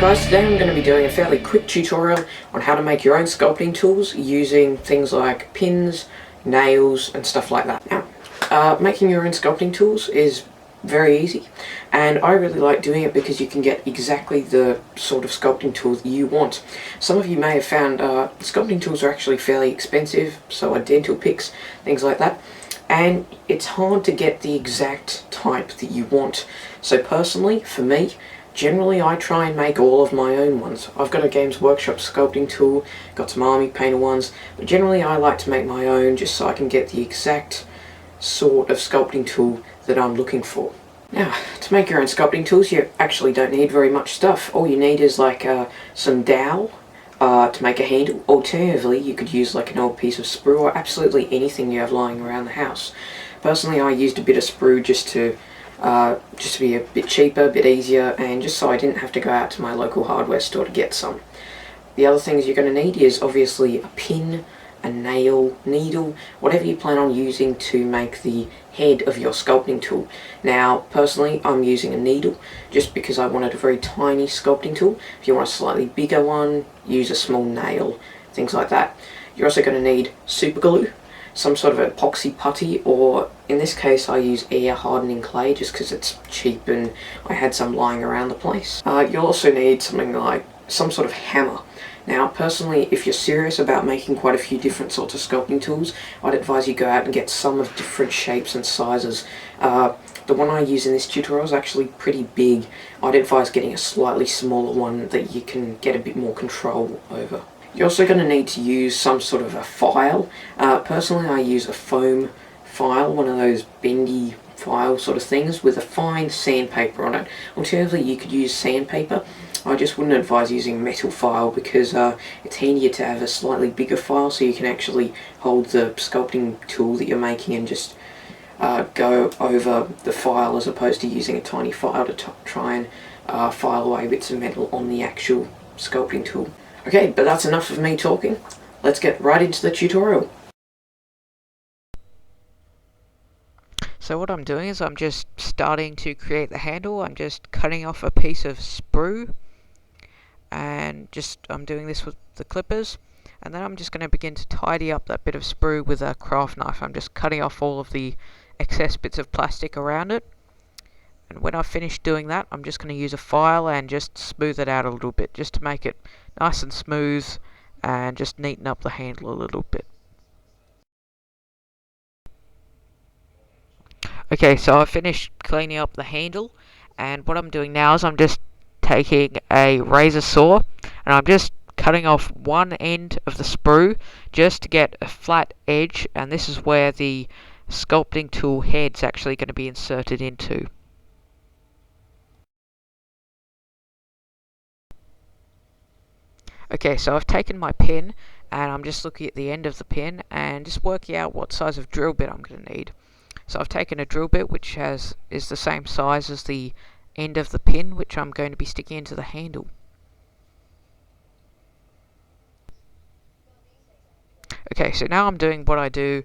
guys, today I'm going to be doing a fairly quick tutorial on how to make your own sculpting tools using things like pins, nails and stuff like that. Now, making your own sculpting tools is very easy, and I really like doing it because you can get exactly the sort of sculpting tools you want. Some of you may have found sculpting tools are actually fairly expensive, so are dental picks, things like that, and it's hard to get the exact type that you want. So personally, for me, generally I try and make all of my own ones. I've got a Games Workshop sculpting tool, got some Army Painter ones, but generally I like to make my own just so I can get the exact sort of sculpting tool that I'm looking for. Now, to make your own sculpting tools, you actually don't need very much stuff. All you need is like some dowel to make a handle. Alternatively, you could use like an old piece of sprue or absolutely anything you have lying around the house. Personally, I used a bit of sprue just to be a bit cheaper, a bit easier, and just so I didn't have to go out to my local hardware store to get some. The other things you're going to need is obviously a pin, a nail, needle, whatever you plan on using to make the head of your sculpting tool. Now, personally, I'm using a needle just because I wanted a very tiny sculpting tool. If you want a slightly bigger one, use a small nail, things like that. You're also going to need super glue, some sort of epoxy putty, or in this case I use air hardening clay just because it's cheap and I had some lying around the place. You'll also need something like some sort of hammer. Now personally, if you're serious about making quite a few different sorts of sculpting tools, I'd advise you go out and get some of different shapes and sizes. The one I use in this tutorial is actually pretty big. I'd advise getting a slightly smaller one that you can get a bit more control over. You're also going to need to use some sort of a file. Personally, I use a foam file, one of those bendy file sort of things with a fine sandpaper on it. Alternatively, you could use sandpaper. I just wouldn't advise using metal file because it's handier to have a slightly bigger file so you can actually hold the sculpting tool that you're making and just go over the file as opposed to using a tiny file to try and file away bits of metal on the actual sculpting tool. Okay, but that's enough of me talking. Let's get right into the tutorial. So what I'm doing is I'm just starting to create the handle. I'm just cutting off a piece of sprue, and I'm doing this with the clippers, and then I'm just going to begin to tidy up that bit of sprue with a craft knife. I'm just cutting off all of the excess bits of plastic around it, and when I've finished doing that, I'm just going to use a file and just smooth it out a little bit just to make it nice and smooth and just neaten up the handle a little bit. Okay, so I've finished cleaning up the handle, and what I'm doing now is I'm just taking a razor saw and I'm just cutting off one end of the sprue just to get a flat edge, and this is where the sculpting tool head's actually going to be inserted into. Okay, so I've taken my pin and I'm just looking at the end of the pin and just working out what size of drill bit I'm going to need. So I've taken a drill bit which is the same size as the end of the pin, which I'm going to be sticking into the handle. Okay, so now I'm doing what I do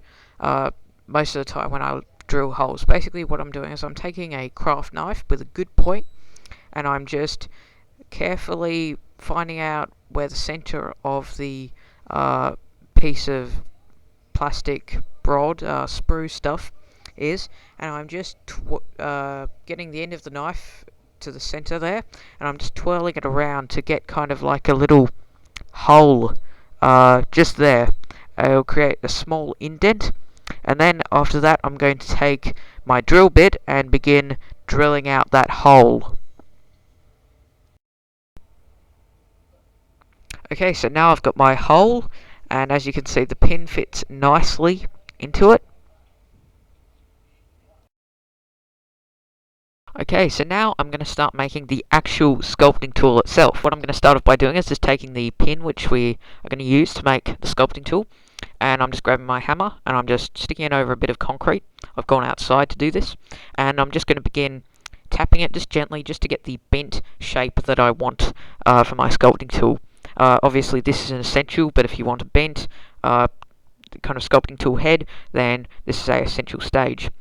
most of the time when I drill holes. Basically what I'm doing is I'm taking a craft knife with a good point and I'm just carefully finding out where the center of the piece of plastic rod, sprue stuff is, and I'm just getting the end of the knife to the center there, and I'm just twirling it around to get kind of like a little hole just there. It'll create a small indent, and then after that I'm going to take my drill bit and begin drilling out that hole. Okay, so now I've got my hole, and as you can see the pin fits nicely into it. Okay, so now I'm going to start making the actual sculpting tool itself. What I'm going to start off by doing is just taking the pin which we are going to use to make the sculpting tool, and I'm just grabbing my hammer and I'm just sticking it over a bit of concrete. I've gone outside to do this, and I'm just going to begin tapping it just gently just to get the bent shape that I want for my sculpting tool. Obviously this is an essential, but if you want a bent kind of sculpting tool head, then this is a essential stage.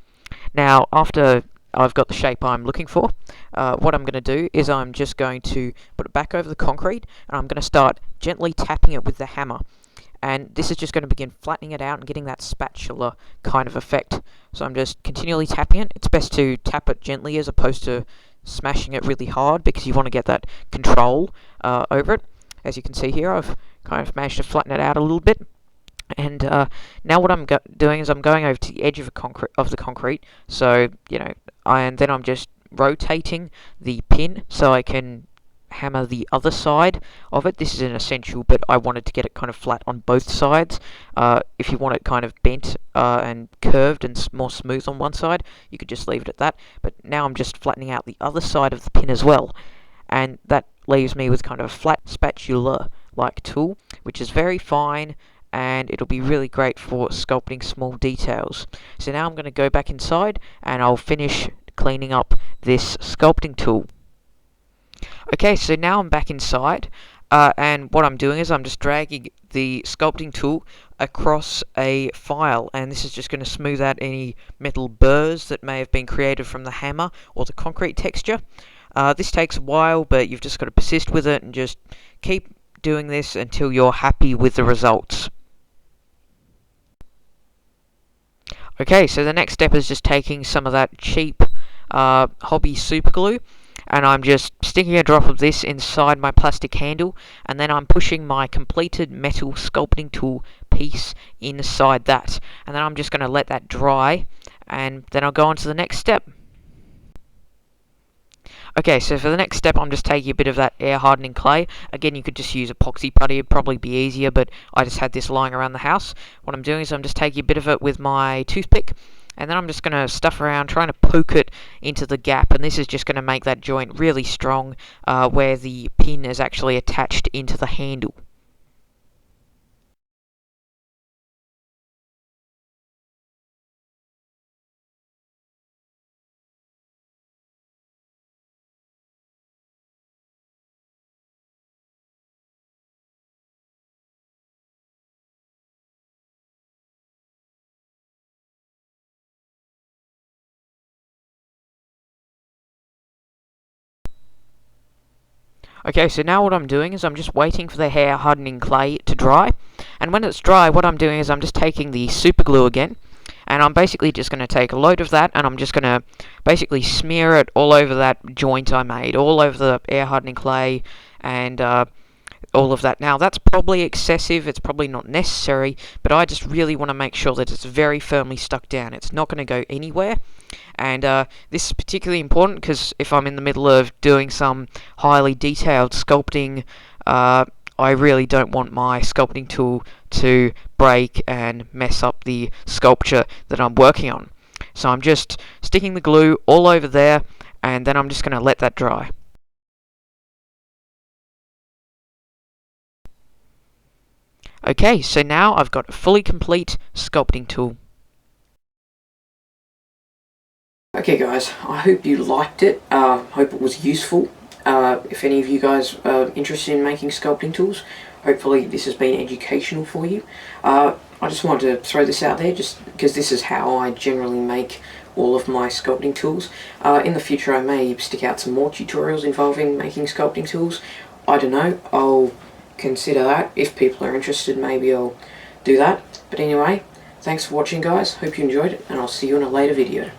Now after I've got the shape I'm looking for. What I'm going to do is I'm just going to put it back over the concrete, and I'm going to start gently tapping it with the hammer. And this is just going to begin flattening it out and getting that spatula kind of effect. So I'm just continually tapping it. It's best to tap it gently as opposed to smashing it really hard, because you want to get that control over it. As you can see here, I've kind of managed to flatten it out a little bit. And now what I'm doing is I'm going over to the edge of the concrete. So and then I'm just rotating the pin so I can hammer the other side of it. This is an essential, but I wanted to get it kind of flat on both sides. If you want it kind of bent and curved and more smooth on one side, you could just leave it at that. But now I'm just flattening out the other side of the pin as well, and that leaves me with kind of a flat spatula-like tool, which is very fine, and it'll be really great for sculpting small details. So now I'm going to go back inside and I'll finish cleaning up this sculpting tool. Okay, so now I'm back inside, and what I'm doing is I'm just dragging the sculpting tool across a file, and this is just going to smooth out any metal burrs that may have been created from the hammer or the concrete texture. This takes a while, but you've just got to persist with it and just keep doing this until you're happy with the results. Okay, so the next step is just taking some of that cheap hobby super glue, and I'm just sticking a drop of this inside my plastic handle, and then I'm pushing my completed metal sculpting tool piece inside that, and then I'm just going to let that dry, and then I'll go on to the next step. Okay, so for the next step, I'm just taking a bit of that air hardening clay. Again, you could just use epoxy putty, it'd probably be easier, but I just had this lying around the house. What I'm doing is I'm just taking a bit of it with my toothpick, and then I'm just going to stuff around trying to poke it into the gap, and this is just going to make that joint really strong where the pin is actually attached into the handle. Okay, so now what I'm doing is I'm just waiting for the hair hardening clay to dry, and when it's dry, what I'm doing is I'm just taking the super glue again, and I'm basically just going to take a load of that, and I'm just going to basically smear it all over that joint I made, all over the air hardening clay, and all of that. Now, that's probably excessive, it's probably not necessary, but I just really want to make sure that it's very firmly stuck down. It's not going to go anywhere, and this is particularly important because if I'm in the middle of doing some highly detailed sculpting, I really don't want my sculpting tool to break and mess up the sculpture that I'm working on. So I'm just sticking the glue all over there, and then I'm just going to let that dry. Okay, so now I've got a fully complete sculpting tool. Okay guys, I hope you liked it, hope it was useful. If any of you guys are interested in making sculpting tools, hopefully this has been educational for you. I just wanted to throw this out there just because this is how I generally make all of my sculpting tools. In the future I may stick out some more tutorials involving making sculpting tools. I don't know, I'll consider that. If people are interested, maybe I'll do that. But anyway, thanks for watching guys, hope you enjoyed it, and I'll see you in a later video.